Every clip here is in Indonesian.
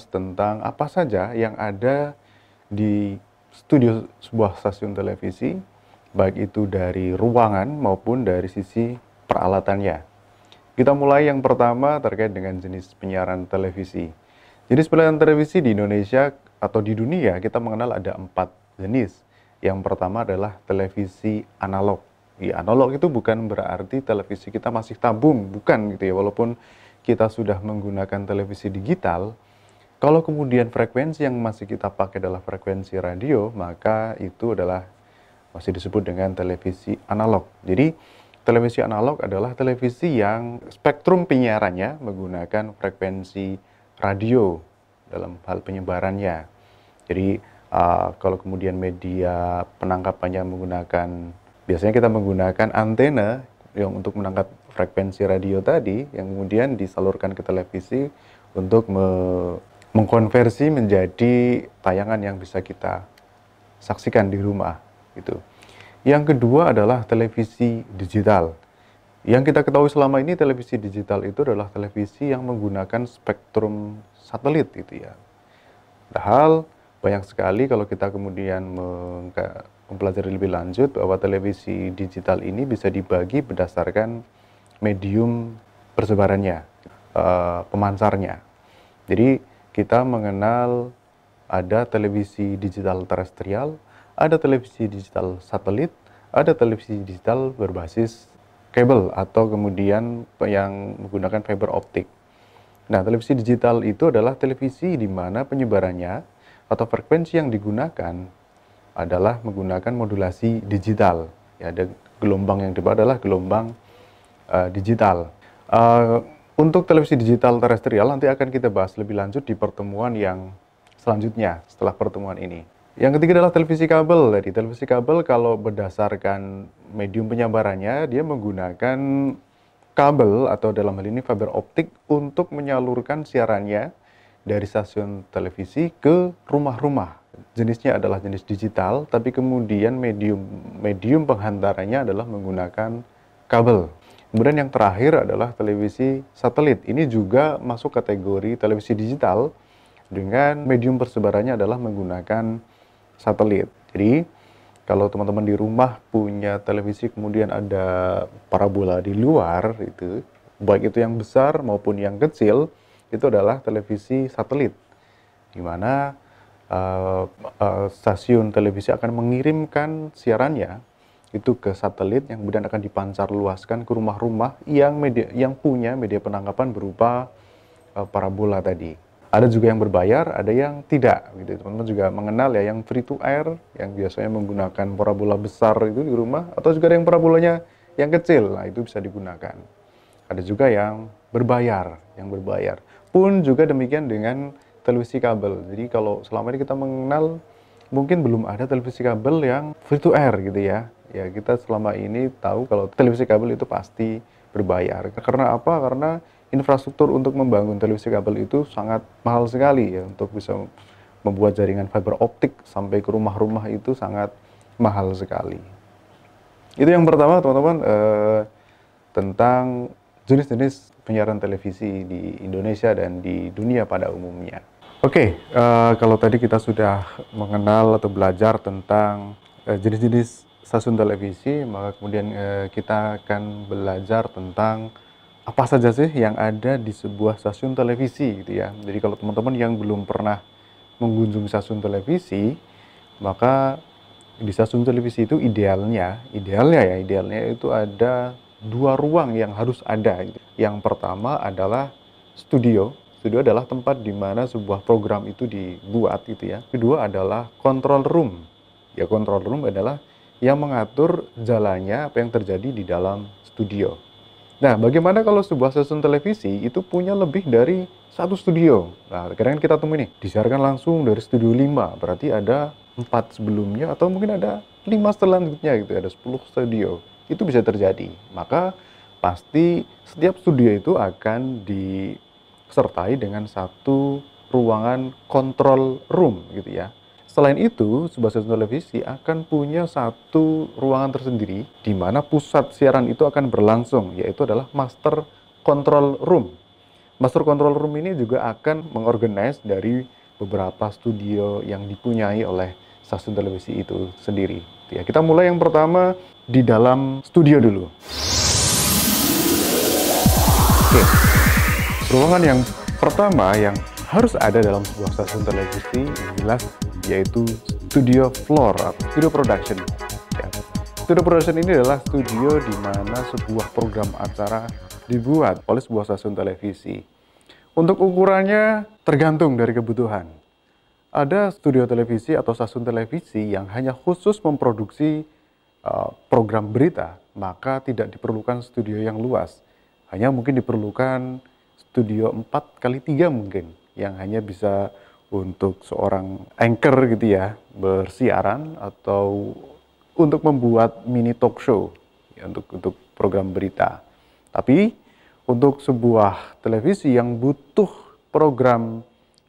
tentang apa saja yang ada di studio sebuah stasiun televisi, baik itu dari ruangan maupun dari sisi peralatannya. Kita mulai yang pertama terkait dengan jenis penyiaran televisi. Jenis penyiaran televisi di Indonesia atau di dunia kita mengenal ada 4 jenis. Yang pertama adalah televisi analog. Ya, analog itu bukan berarti televisi kita masih tabung, bukan gitu ya. Walaupun kita sudah menggunakan televisi digital, kalau kemudian frekuensi yang masih kita pakai adalah frekuensi radio, maka itu adalah masih disebut dengan televisi analog. Jadi, televisi analog adalah televisi yang spektrum penyiarannya menggunakan frekuensi radio dalam hal penyebarannya. Jadi, kalau kemudian media penangkapannya menggunakan, biasanya kita menggunakan antena yang untuk menangkap frekuensi radio tadi, yang kemudian disalurkan ke televisi untuk mengkonversi menjadi tayangan yang bisa kita saksikan di rumah gitu. Yang kedua adalah televisi digital. Yang kita ketahui selama ini televisi digital itu adalah televisi yang menggunakan spektrum satelit gitu ya. Padahal banyak sekali kalau kita kemudian mempelajari lebih lanjut bahwa televisi digital ini bisa dibagi berdasarkan medium persebarannya, pemancarnya. Jadi kita mengenal ada televisi digital terestrial, ada televisi digital satelit, ada televisi digital berbasis kabel atau kemudian yang menggunakan fiber optik. Nah, televisi digital itu adalah televisi di mana penyebarannya atau frekuensi yang digunakan adalah menggunakan modulasi digital. Ya, ada gelombang yang dibawa adalah gelombang digital. Untuk televisi digital terestrial nanti akan kita bahas lebih lanjut di pertemuan yang selanjutnya setelah pertemuan ini. Yang ketiga adalah televisi kabel. Jadi televisi kabel kalau berdasarkan medium penyebarannya dia menggunakan kabel atau dalam hal ini fiber optik untuk menyalurkan siarannya dari stasiun televisi ke rumah-rumah. Jenisnya adalah jenis digital, tapi kemudian medium penghantarannya adalah menggunakan kabel. Kemudian yang terakhir adalah televisi satelit. Ini juga masuk kategori televisi digital dengan medium persebarannya adalah menggunakan satelit. Jadi kalau teman-teman di rumah punya televisi kemudian ada parabola di luar itu, baik itu yang besar maupun yang kecil, itu adalah televisi satelit. Di mana stasiun televisi akan mengirimkan siarannya itu ke satelit yang kemudian akan dipancar luaskan ke rumah-rumah yang punya media penangkapan berupa parabola tadi. Ada juga yang berbayar, ada yang tidak. Gitu. Teman-teman juga mengenal ya yang free to air, yang biasanya menggunakan parabola besar itu di rumah, atau juga ada yang parabolanya yang kecil, nah itu bisa digunakan. Ada juga yang berbayar. Pun juga demikian dengan televisi kabel. Jadi kalau selama ini kita mengenal, mungkin belum ada televisi kabel yang free to air gitu ya. Ya kita selama ini tahu kalau televisi kabel itu pasti berbayar. Karena apa? Karena infrastruktur untuk membangun televisi kabel itu sangat mahal sekali ya. Untuk bisa membuat jaringan fiber optik sampai ke rumah-rumah itu sangat mahal sekali. Itu yang pertama teman-teman tentang jenis-jenis penyiaran televisi di Indonesia dan di dunia pada umumnya. Oke, kalau tadi kita sudah mengenal atau belajar tentang jenis-jenis stasiun televisi, maka kemudian kita akan belajar tentang apa saja sih yang ada di sebuah stasiun televisi gitu ya. Jadi kalau teman-teman yang belum pernah mengunjungi stasiun televisi, maka di stasiun televisi itu idealnya itu ada 2 ruang yang harus ada. Yang pertama adalah studio. Studio adalah tempat di mana sebuah program itu dibuat gitu ya. Kedua adalah control room. Ya, control room adalah yang mengatur jalannya apa yang terjadi di dalam studio. Nah, bagaimana kalau sebuah stasiun televisi itu punya lebih dari 1 studio? Nah, kadang kita temui nih, disiarkan langsung dari studio 5, berarti ada 4 sebelumnya atau mungkin ada 5 selanjutnya gitu, ada 10 studio. Itu bisa terjadi. Maka pasti setiap studio itu akan disertai dengan 1 ruangan control room gitu ya. Selain itu, sebuah stasiun televisi akan punya 1 ruangan tersendiri di mana pusat siaran itu akan berlangsung, yaitu adalah master control room. Master Control Room ini juga akan mengorganize dari beberapa studio yang dipunyai oleh stasiun televisi itu sendiri. Ya, kita mulai yang pertama di dalam studio dulu. Oke, ruangan yang pertama yang harus ada dalam sebuah stasiun televisi yang jelas yaitu studio floor atau studio production. Ya. Studio production ini adalah studio di mana sebuah program acara dibuat oleh sebuah stasiun televisi. Untuk ukurannya tergantung dari kebutuhan. Ada studio televisi atau stasiun televisi yang hanya khusus memproduksi program berita, maka tidak diperlukan studio yang luas. Hanya mungkin diperlukan studio 4x3 mungkin, yang hanya bisa untuk seorang anchor gitu ya, bersiaran atau untuk membuat mini talk show ya, untuk program berita. Tapi untuk sebuah televisi yang butuh program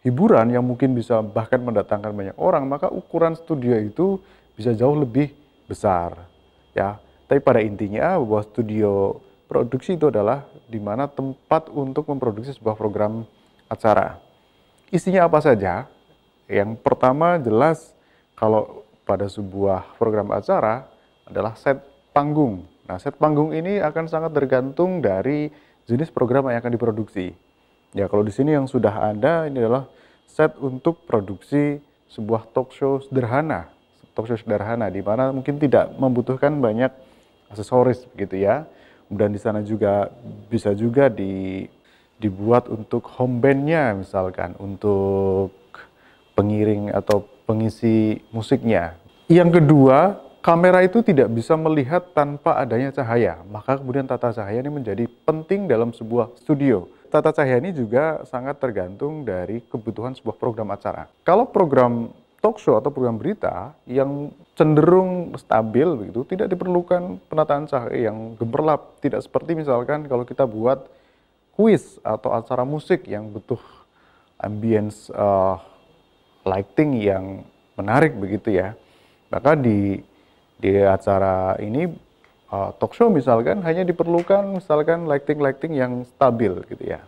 hiburan yang mungkin bisa bahkan mendatangkan banyak orang, maka ukuran studio itu bisa jauh lebih besar. Ya, tapi pada intinya bahwa studio produksi itu adalah di mana tempat untuk memproduksi sebuah program acara. Isinya apa saja? Yang pertama jelas kalau pada sebuah program acara adalah set panggung. Nah, set panggung ini akan sangat tergantung dari jenis program yang akan diproduksi. Ya, kalau di sini yang sudah ada ini adalah set untuk produksi sebuah talk show sederhana. Talk show sederhana di mana mungkin tidak membutuhkan banyak aksesoris begitu ya. Kemudian di sana juga bisa juga dibuat untuk home band-nya misalkan, untuk pengiring atau pengisi musiknya. Yang kedua, kamera itu tidak bisa melihat tanpa adanya cahaya, maka kemudian tata cahaya ini menjadi penting dalam sebuah studio. Tata cahaya ini juga sangat tergantung dari kebutuhan sebuah program acara. Kalau program talk show atau program berita yang cenderung stabil begitu, tidak diperlukan penataan cahaya yang gemerlap, tidak seperti misalkan kalau kita buat kuis atau acara musik yang butuh ambience lighting yang menarik begitu ya. Maka di acara ini talk show misalkan hanya diperlukan misalkan lighting yang stabil gitu ya.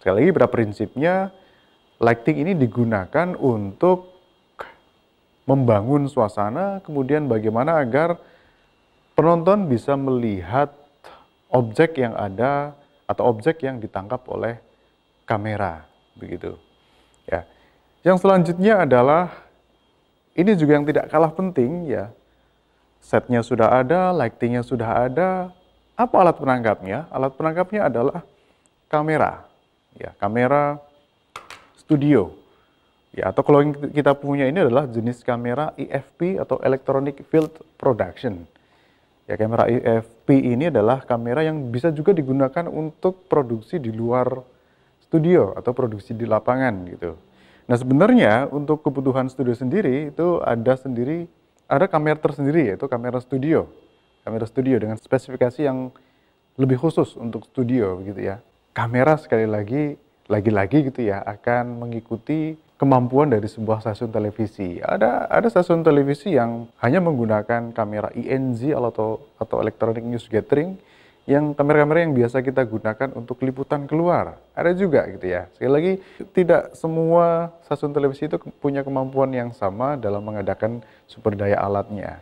Sekali lagi pada prinsipnya lighting ini digunakan untuk membangun suasana, kemudian bagaimana agar penonton bisa melihat objek yang ada atau objek yang ditangkap oleh kamera begitu. Ya. Yang selanjutnya adalah ini juga yang tidak kalah penting ya. Setnya sudah ada, lightingnya sudah ada. Apa alat penangkapnya? Alat penangkapnya adalah kamera. Ya, kamera studio. Ya, atau kalau yang kita punya ini adalah jenis kamera EFP atau Electronic Field Production. Ya, kamera EFP ini adalah kamera yang bisa juga digunakan untuk produksi di luar studio atau produksi di lapangan gitu. Nah, sebenarnya untuk kebutuhan studio sendiri itu ada kamera tersendiri yaitu kamera studio. Kamera studio dengan spesifikasi yang lebih khusus untuk studio gitu ya. Kamera sekali lagi gitu ya akan mengikuti kemampuan dari sebuah stasiun televisi. Ada stasiun televisi yang hanya menggunakan kamera ENG atau Electronic News Gathering, yang kamera-kamera yang biasa kita gunakan untuk liputan keluar. Ada juga gitu ya. Sekali lagi, tidak semua stasiun televisi itu punya kemampuan yang sama dalam mengadakan sumber daya alatnya.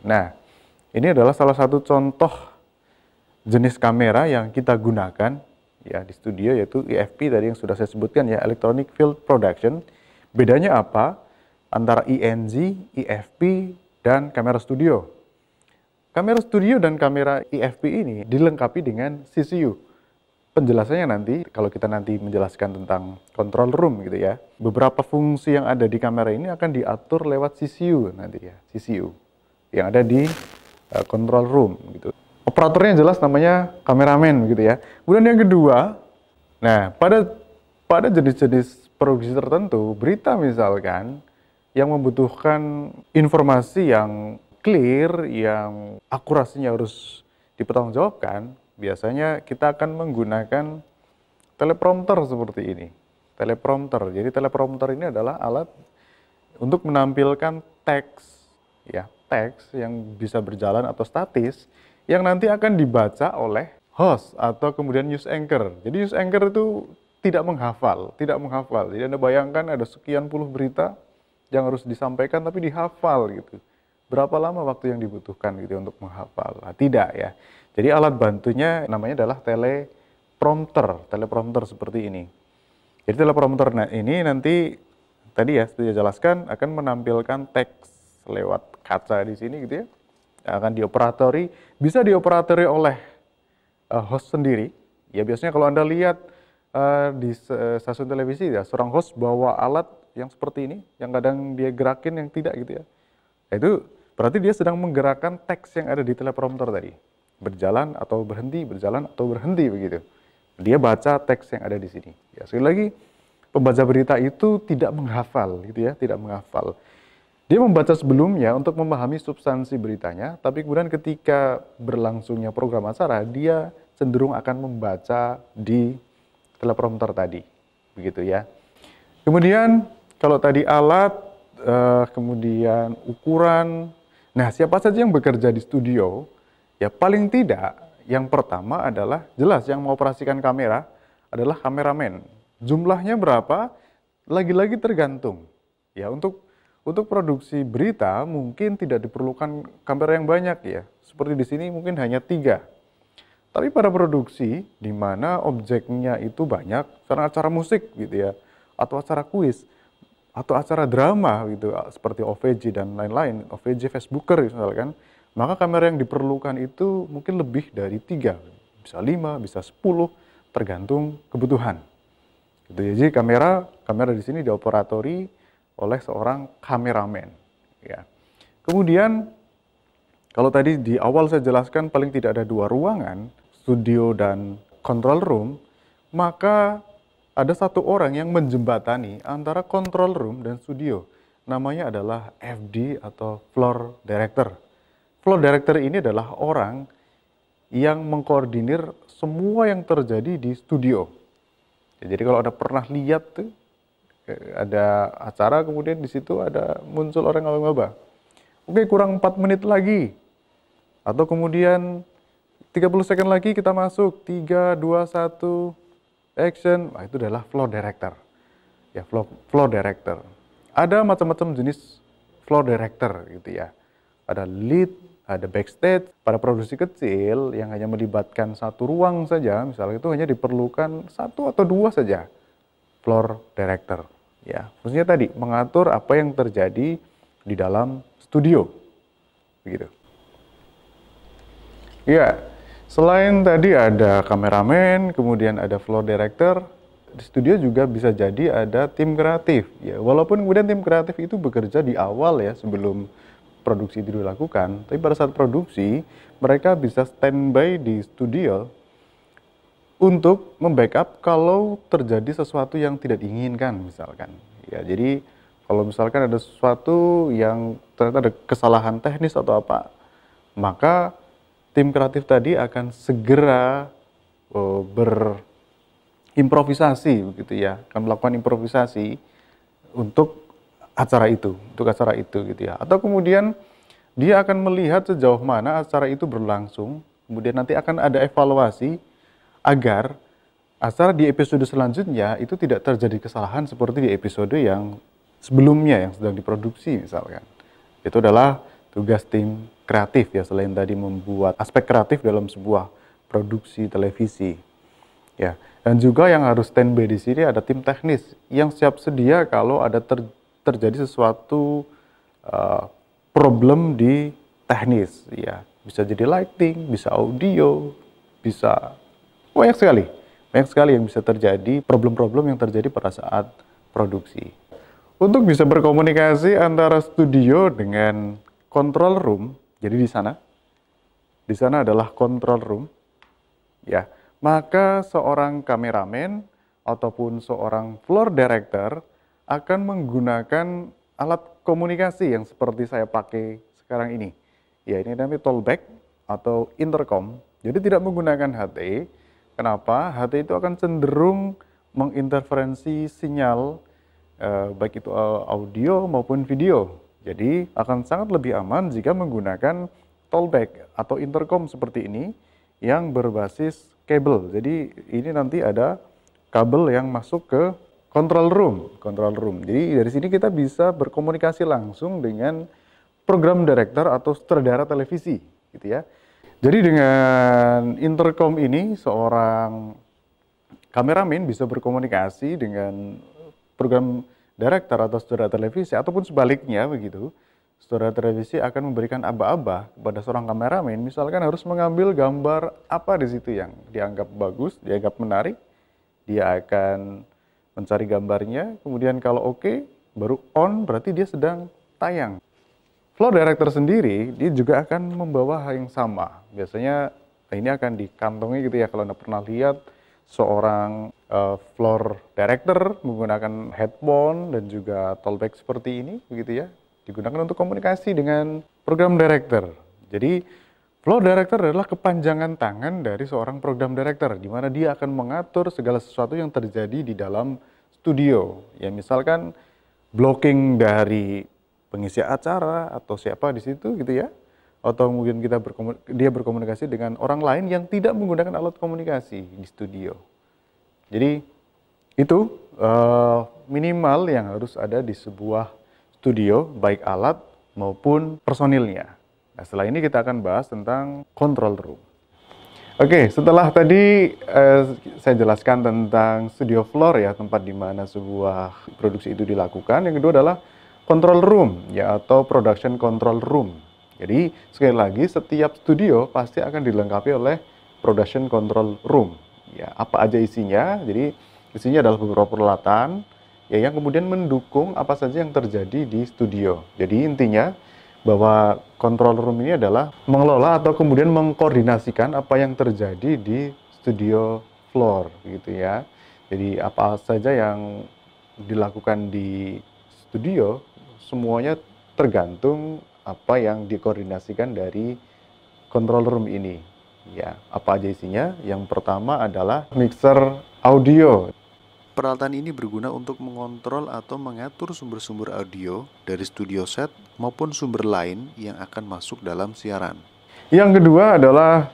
Nah, ini adalah salah satu contoh jenis kamera yang kita gunakan ya di studio, yaitu EFP tadi yang sudah saya sebutkan ya, Electronic Field Production. Bedanya apa antara ENG, EFP, dan kamera studio? Kamera studio dan kamera EFP ini dilengkapi dengan CCU. Penjelasannya nanti, kalau kita nanti menjelaskan tentang control room gitu ya, beberapa fungsi yang ada di kamera ini akan diatur lewat CCU nanti ya, CCU yang ada di control room gitu. Operatornya jelas namanya kameramen gitu ya. Kemudian yang kedua, nah pada jenis-jenis produksi tertentu, berita misalkan yang membutuhkan informasi yang clear, yang akurasinya harus dipertanggungjawabkan, biasanya kita akan menggunakan teleprompter seperti ini. Teleprompter. Jadi teleprompter ini adalah alat untuk menampilkan teks, ya, teks yang bisa berjalan atau statis, yang nanti akan dibaca oleh host atau kemudian news anchor. Jadi news anchor itu tidak menghafal, tidak menghafal. Jadi Anda bayangkan ada sekian puluh berita yang harus disampaikan tapi dihafal gitu. Berapa lama waktu yang dibutuhkan gitu untuk menghafal? Nah, tidak ya. Jadi alat bantunya namanya adalah teleprompter seperti ini. Jadi teleprompter ini nanti tadi ya sudah jelaskan akan menampilkan teks lewat kaca di sini gitu ya. Akan dioperatori, bisa dioperatori oleh host sendiri. Ya biasanya kalau Anda lihat di stasiun televisi ya, seorang host bawa alat yang seperti ini, yang kadang dia gerakin yang tidak gitu ya. Nah, itu berarti dia sedang menggerakkan teks yang ada di teleprompter tadi. Berjalan atau berhenti begitu. Dia baca teks yang ada di sini. Ya, sekali lagi, pembaca berita itu tidak menghafal gitu ya, tidak menghafal. Dia membaca sebelumnya untuk memahami substansi beritanya, tapi kemudian ketika berlangsungnya program acara, dia cenderung akan membaca di teleprompter tadi, begitu ya. Kemudian kalau tadi alat, kemudian ukuran, nah siapa saja yang bekerja di studio, ya paling tidak yang pertama adalah jelas yang mengoperasikan kamera adalah kameramen. Jumlahnya berapa? Lagi-lagi tergantung. Ya untuk produksi berita mungkin tidak diperlukan kamera yang banyak ya. Seperti di sini mungkin hanya 3. Tapi pada produksi di mana objeknya itu banyak, karena acara musik gitu ya, atau acara kuis, atau acara drama gitu, seperti OVJ dan lain-lain, OVJ Facebooker misalkan, maka kamera yang diperlukan itu mungkin lebih dari 3, bisa 5, bisa 10, tergantung kebutuhan. Gitu ya. Jadi kamera di sini dioperatori oleh seorang kameramen. Ya. Kemudian kalau tadi di awal saya jelaskan paling tidak ada 2 ruangan, studio dan control room, maka ada satu orang yang menjembatani antara control room dan studio. Namanya adalah FD atau floor director. Floor director ini adalah orang yang mengkoordinir semua yang terjadi di studio. Jadi kalau Anda pernah lihat tuh, ada acara kemudian di situ ada muncul orang ngaba-ngaba. Oke, kurang 4 menit lagi. Atau kemudian 30 second lagi kita masuk, 3, 2, 1, action. Nah, itu adalah floor director. Ya, floor director. Ada macam-macam jenis floor director gitu ya. Ada lead, ada backstage. Pada produksi kecil yang hanya melibatkan satu ruang saja, misalnya itu hanya diperlukan 1 atau 2 saja floor director. Ya, maksudnya tadi mengatur apa yang terjadi di dalam studio. Begitu. Ya, selain tadi ada kameramen, kemudian ada floor director, di studio juga bisa jadi ada tim kreatif. Ya, walaupun kemudian tim kreatif itu bekerja di awal ya sebelum produksi itu dilakukan, tapi pada saat produksi mereka bisa standby di studio untuk membackup kalau terjadi sesuatu yang tidak diinginkan misalkan. Ya, jadi kalau misalkan ada sesuatu yang ternyata ada kesalahan teknis atau apa, maka tim kreatif tadi akan segera berimprovisasi begitu ya, akan melakukan improvisasi untuk acara itu gitu ya. Atau kemudian dia akan melihat sejauh mana acara itu berlangsung, kemudian nanti akan ada evaluasi agar acara di episode selanjutnya itu tidak terjadi kesalahan seperti di episode yang sebelumnya yang sedang diproduksi misalkan. Itu adalah tugas tim kreatif ya, selain tadi membuat aspek kreatif dalam sebuah produksi televisi. Ya, dan juga yang harus standby di sini ada tim teknis yang siap sedia kalau ada terjadi sesuatu problem di teknis ya. Bisa jadi lighting, bisa audio, bisa banyak sekali yang bisa terjadi, problem-problem yang terjadi pada saat produksi. Untuk bisa berkomunikasi antara studio dengan control room, jadi di sana adalah control room, ya. Maka seorang kameramen ataupun seorang floor director akan menggunakan alat komunikasi yang seperti saya pakai sekarang ini. Ya, ini namanya talkback atau intercom. Jadi tidak menggunakan HT. Kenapa? HT itu akan cenderung menginterferensi sinyal baik itu audio maupun video. Jadi akan sangat lebih aman jika menggunakan talkback atau intercom seperti ini yang berbasis kabel. Jadi ini nanti ada kabel yang masuk ke control room. Jadi dari sini kita bisa berkomunikasi langsung dengan program director atau sutradara televisi, gitu ya. Jadi dengan intercom ini seorang kameramen bisa berkomunikasi dengan program director atau sutradara televisi ataupun sebaliknya begitu. Sutradara televisi akan memberikan aba-aba kepada seorang kameramen, misalkan harus mengambil gambar apa di situ yang dianggap bagus, dianggap menarik, dia akan mencari gambarnya, kemudian kalau oke, baru on, berarti dia sedang tayang. Floor director sendiri, dia juga akan membawa hal yang sama. Biasanya ini akan dikantongi gitu ya, kalau Anda pernah lihat seorang floor director menggunakan headphone dan juga talkback seperti ini, begitu ya. Digunakan untuk komunikasi dengan program director. Jadi floor director adalah kepanjangan tangan dari seorang program director, di mana dia akan mengatur segala sesuatu yang terjadi di dalam studio. Ya misalkan blocking dari pengisi acara atau siapa di situ gitu ya, atau mungkin dia berkomunikasi dengan orang lain yang tidak menggunakan alat komunikasi di studio. Jadi itu minimal yang harus ada di sebuah studio, baik alat maupun personilnya. Nah, setelah ini kita akan bahas tentang control room. Oke, setelah tadi saya jelaskan tentang studio floor ya, tempat di mana sebuah produksi itu dilakukan. Yang kedua adalah control room ya, atau production control room. Jadi sekali lagi setiap studio pasti akan dilengkapi oleh production control room. Ya, apa aja isinya? Jadi isinya adalah beberapa peralatan ya yang kemudian mendukung apa saja yang terjadi di studio. Jadi intinya bahwa control room ini adalah mengelola atau kemudian mengkoordinasikan apa yang terjadi di studio floor gitu ya. Jadi apa saja yang dilakukan di studio semuanya tergantung apa yang dikoordinasikan dari control room ini. Ya, apa aja isinya? Yang pertama adalah mixer audio. Peralatan ini berguna untuk mengontrol atau mengatur sumber-sumber audio dari studio set maupun sumber lain yang akan masuk dalam siaran. Yang kedua adalah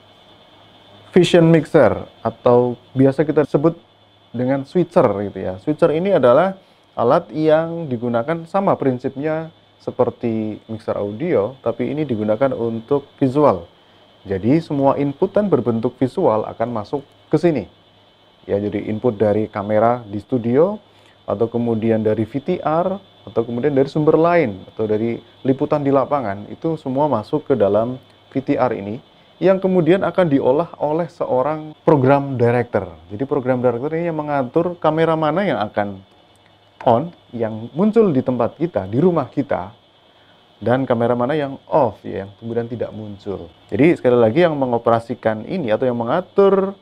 vision mixer atau biasa kita sebut dengan switcher gitu ya. Switcher ini adalah alat yang digunakan sama prinsipnya seperti mixer audio, tapi ini digunakan untuk visual. Jadi semua inputan berbentuk visual akan masuk ke sini. Ya, jadi input dari kamera di studio, atau kemudian dari VTR, atau kemudian dari sumber lain, atau dari liputan di lapangan, itu semua masuk ke dalam VTR ini, yang kemudian akan diolah oleh seorang program director. Jadi program director ini yang mengatur kamera mana yang akan on, yang muncul di tempat kita, di rumah kita, dan kamera mana yang off, ya, yang kemudian tidak muncul. Jadi sekali lagi yang mengoperasikan ini, atau yang mengatur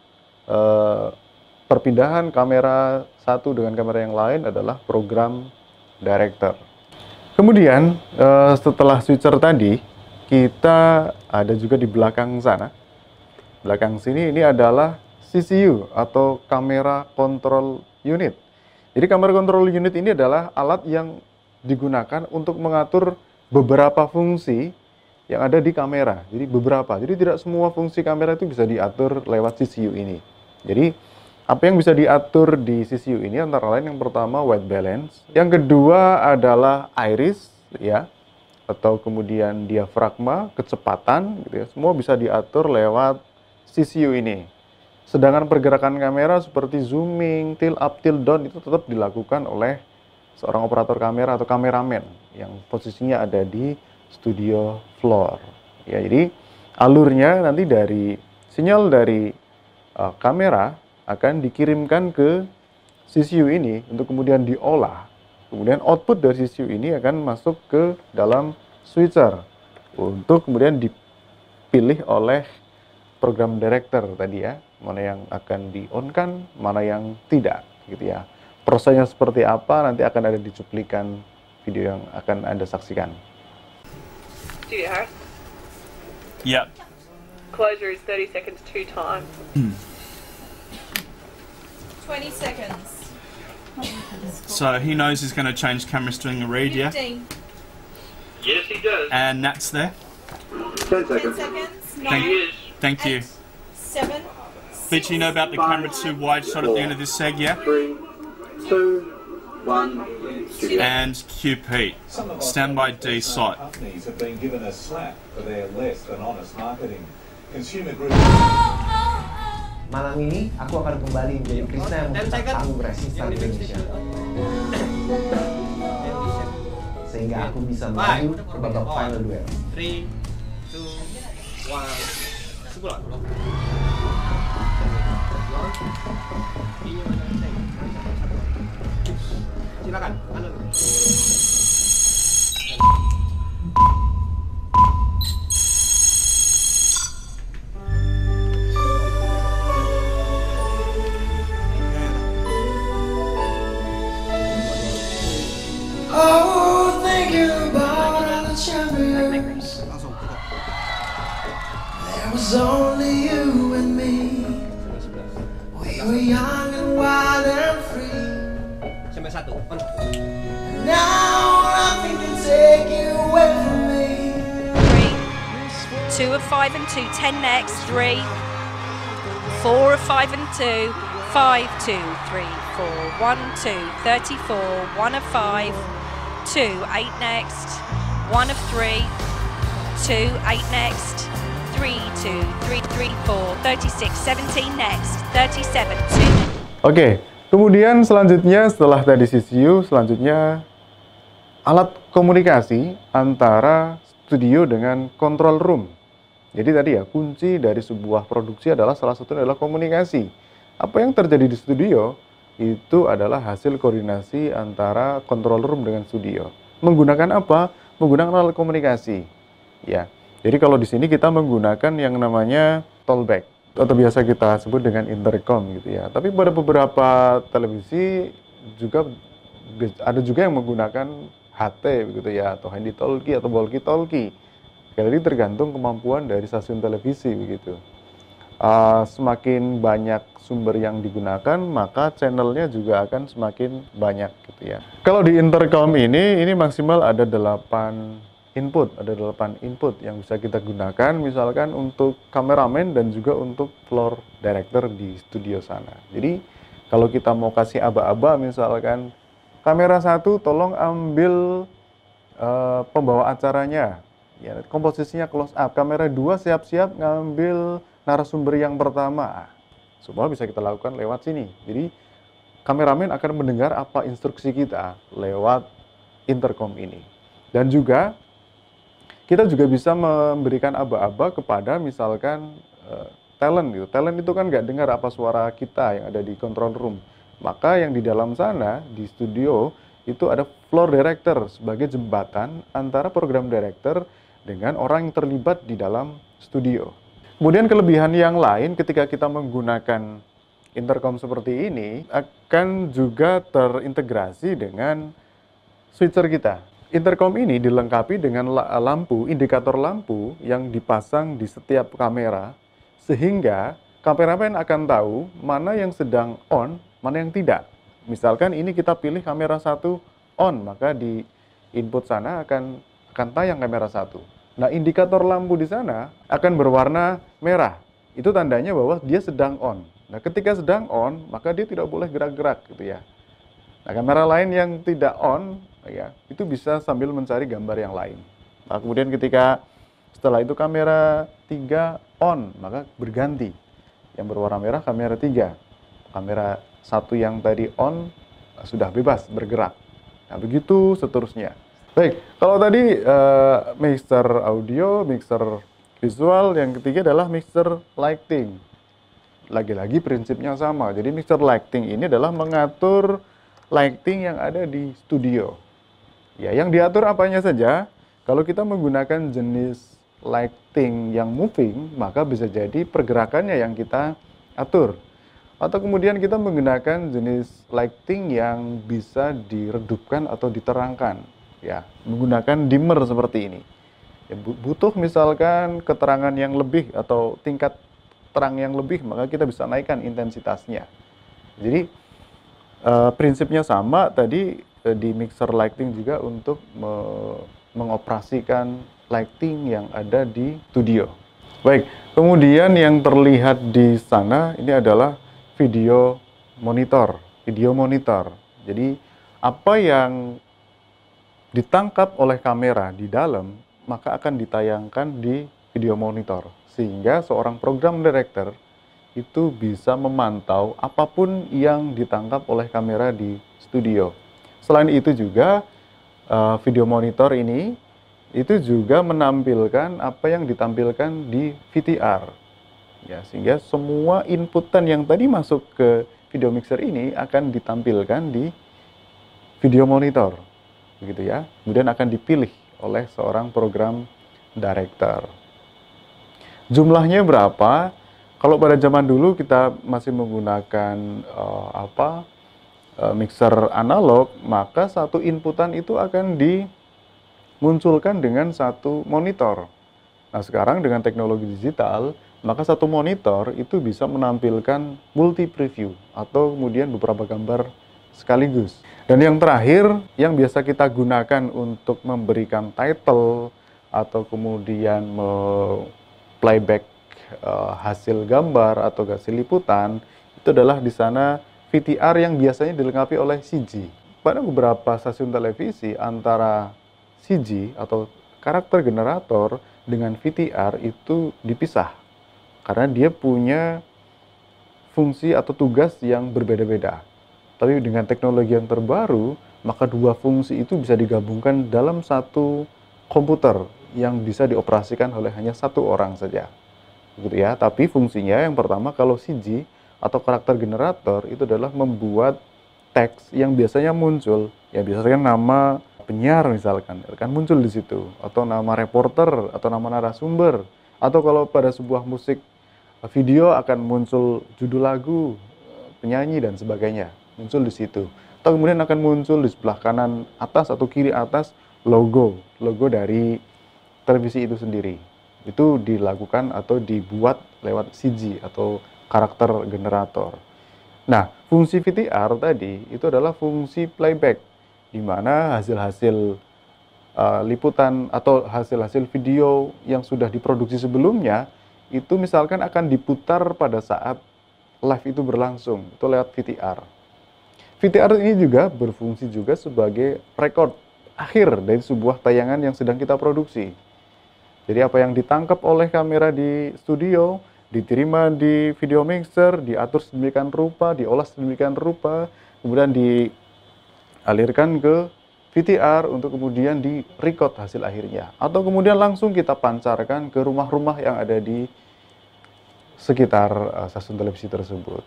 perpindahan kamera satu dengan kamera yang lain adalah program director. Kemudian setelah switcher tadi, kita ada juga di belakang sana. Belakang sini ini adalah CCU atau kamera control unit. Jadi kamera control unit ini adalah alat yang digunakan untuk mengatur beberapa fungsi yang ada di kamera. Jadi beberapa. Jadi tidak semua fungsi kamera itu bisa diatur lewat CCU ini. Jadi apa yang bisa diatur di CCU ini antara lain yang pertama white balance, yang kedua adalah iris ya, atau kemudian diafragma, kecepatan gitu ya. Semua bisa diatur lewat CCU ini. Sedangkan pergerakan kamera seperti zooming, tilt up, tilt down itu tetap dilakukan oleh seorang operator kamera atau kameramen yang posisinya ada di studio floor. Ya, jadi alurnya nanti dari sinyal dari kamera akan dikirimkan ke CCU ini untuk kemudian diolah. Kemudian output dari CCU ini akan masuk ke dalam switcher untuk kemudian dipilih oleh program director tadi ya, mana yang akan di-on-kan, mana yang tidak gitu ya. Prosesnya seperti apa nanti akan ada di cuplikan video yang akan Anda saksikan. Studio. Yep. Closure is 30 seconds 2 times. 20 seconds. So he knows he's going to change cameras during the read, yeah? 15. Yes, he does. And that's there. 10 10 seconds. seconds. Thank 9, you. Thank you. 8, 7, Bitch, you know about the camera 2 wide shot at the end of this seg, yeah? 3, 2, 1. And QP. Standby D site. Companies have been given a slap for their less than honest marketing. Consumer Group. Malam ini aku akan kembali menjadi Krisna yang membuka panggung resistan Indonesia. Sehingga aku bisa maju ke babak final duel. 3, 2, 1. Sebulan. Silakan. Oh, thinking about all the champions. There was only you and me. We were young and wild and free. Sampai 1. Now nothing can take you away from me. 3, 2 of 5 and 2, 10 next, 3, 4 of 5 and 2, 5, 2, 3, 4, 1, 2, 34, 1 of 5, 2, 8 next, 1 of 3, 2, 8 next, 3, 2, 3, 3, 4, 36, 17 next, 37, 2. Oke, kemudian selanjutnya setelah tadi CCU, selanjutnya alat komunikasi antara studio dengan control room. Jadi tadi ya, kunci dari sebuah produksi adalah salah satunya adalah komunikasi. Apa yang terjadi di studio itu adalah hasil koordinasi antara control room dengan studio. Menggunakan apa? Menggunakan alat komunikasi. Ya. Jadi kalau di sini kita menggunakan yang namanya talkback atau biasa kita sebut dengan intercom gitu ya. Tapi pada beberapa televisi juga ada juga yang menggunakan HT begitu ya, atau handy talkie atau walkie talkie. Jadi tergantung kemampuan dari stasiun televisi begitu. Semakin banyak sumber yang digunakan, maka channelnya juga akan semakin banyak gitu ya. Kalau di intercom ini maksimal ada 8 input yang bisa kita gunakan, misalkan untuk kameramen dan juga untuk floor director di studio sana. Jadi kalau kita mau kasih aba-aba, misalkan kamera 1 tolong ambil pembawa acaranya, ya, komposisinya close up. Kamera 2 siap-siap ngambil narasumber yang pertama. Semua bisa kita lakukan lewat sini. Jadi kameramen akan mendengar apa instruksi kita lewat intercom ini. Dan juga kita juga bisa memberikan aba-aba kepada misalkan talent gitu. Talent itu kan nggak dengar apa suara kita yang ada di control room. Maka yang di dalam sana di studio itu ada floor director sebagai jembatan antara program director dengan orang yang terlibat di dalam studio. Kemudian kelebihan yang lain ketika kita menggunakan intercom seperti ini akan juga terintegrasi dengan switcher kita. Intercom ini dilengkapi dengan lampu, indikator lampu yang dipasang di setiap kamera, sehingga kameramen akan tahu mana yang sedang on, mana yang tidak. Misalkan ini kita pilih kamera 1 on, maka di input sana akan tayang kamera 1. Nah, indikator lampu di sana akan berwarna merah. Itu tandanya bahwa dia sedang on. Nah, ketika sedang on, maka dia tidak boleh gerak-gerak gitu ya. Nah, kamera lain yang tidak on, ya, itu bisa sambil mencari gambar yang lain. Nah, kemudian ketika setelah itu kamera 3 on, maka berganti. Yang berwarna merah kamera 3. Kamera 1 yang tadi on sudah bebas bergerak. Nah, begitu seterusnya. Baik, kalau tadi mixer audio, mixer visual, yang ketiga adalah mixer lighting. Lagi-lagi prinsipnya sama. Jadi mixer lighting ini adalah mengatur lighting yang ada di studio. Ya, yang diatur apanya saja. Kalau kita menggunakan jenis lighting yang moving, maka bisa jadi pergerakannya yang kita atur. Atau kemudian kita menggunakan jenis lighting yang bisa diredupkan atau diterangkan. Ya, menggunakan dimmer seperti ini. Ya, butuh misalkan keterangan yang lebih atau tingkat terang yang lebih, maka kita bisa naikkan intensitasnya. Jadi prinsipnya sama tadi di mixer lighting juga untuk mengoperasikan lighting yang ada di studio. Baik, kemudian yang terlihat di sana ini adalah video monitor. Jadi apa yang ditangkap oleh kamera di dalam maka akan ditayangkan di video monitor, sehingga seorang program director itu bisa memantau apapun yang ditangkap oleh kamera di studio. Selain itu juga video monitor ini itu juga menampilkan apa yang ditampilkan di VTR, ya, sehingga semua inputan yang tadi masuk ke video mixer ini akan ditampilkan di video monitor, begitu ya. Kemudian akan dipilih oleh seorang program director. Jumlahnya berapa? Kalau pada zaman dulu kita masih menggunakan mixer analog, maka satu inputan itu akan dimunculkan dengan satu monitor. Nah, sekarang dengan teknologi digital, maka satu monitor itu bisa menampilkan multi preview atau kemudian beberapa gambar sekaligus. Dan yang terakhir, yang biasa kita gunakan untuk memberikan title atau kemudian playback hasil gambar atau hasil liputan, itu adalah di sana VTR yang biasanya dilengkapi oleh CG. Pada beberapa stasiun televisi, antara CG atau karakter generator dengan VTR itu dipisah karena dia punya fungsi atau tugas yang berbeda-beda. Tapi dengan teknologi yang terbaru, maka dua fungsi itu bisa digabungkan dalam satu komputer yang bisa dioperasikan oleh hanya satu orang saja. Begitu ya. Tapi fungsinya yang pertama, kalau CG atau karakter generator itu adalah membuat teks yang biasanya muncul, ya biasanya nama penyiar misalkan akan muncul di situ, atau nama reporter atau nama narasumber, atau kalau pada sebuah musik video akan muncul judul lagu, penyanyi dan sebagainya muncul di situ. Atau kemudian akan muncul di sebelah kanan atas atau kiri atas logo dari televisi itu sendiri. Itu dilakukan atau dibuat lewat CG atau karakter generator. Nah, fungsi VTR tadi itu adalah fungsi playback, di mana hasil-hasil liputan atau hasil-hasil video yang sudah diproduksi sebelumnya itu misalkan akan diputar pada saat live itu berlangsung, itu lewat VTR. VTR ini juga berfungsi juga sebagai record akhir dari sebuah tayangan yang sedang kita produksi. Jadi apa yang ditangkap oleh kamera di studio, diterima di video mixer, diatur sedemikian rupa, diolah sedemikian rupa, kemudian dialirkan ke VTR untuk kemudian di-record hasil akhirnya. Atau kemudian langsung kita pancarkan ke rumah-rumah yang ada di sekitar stasiun televisi tersebut.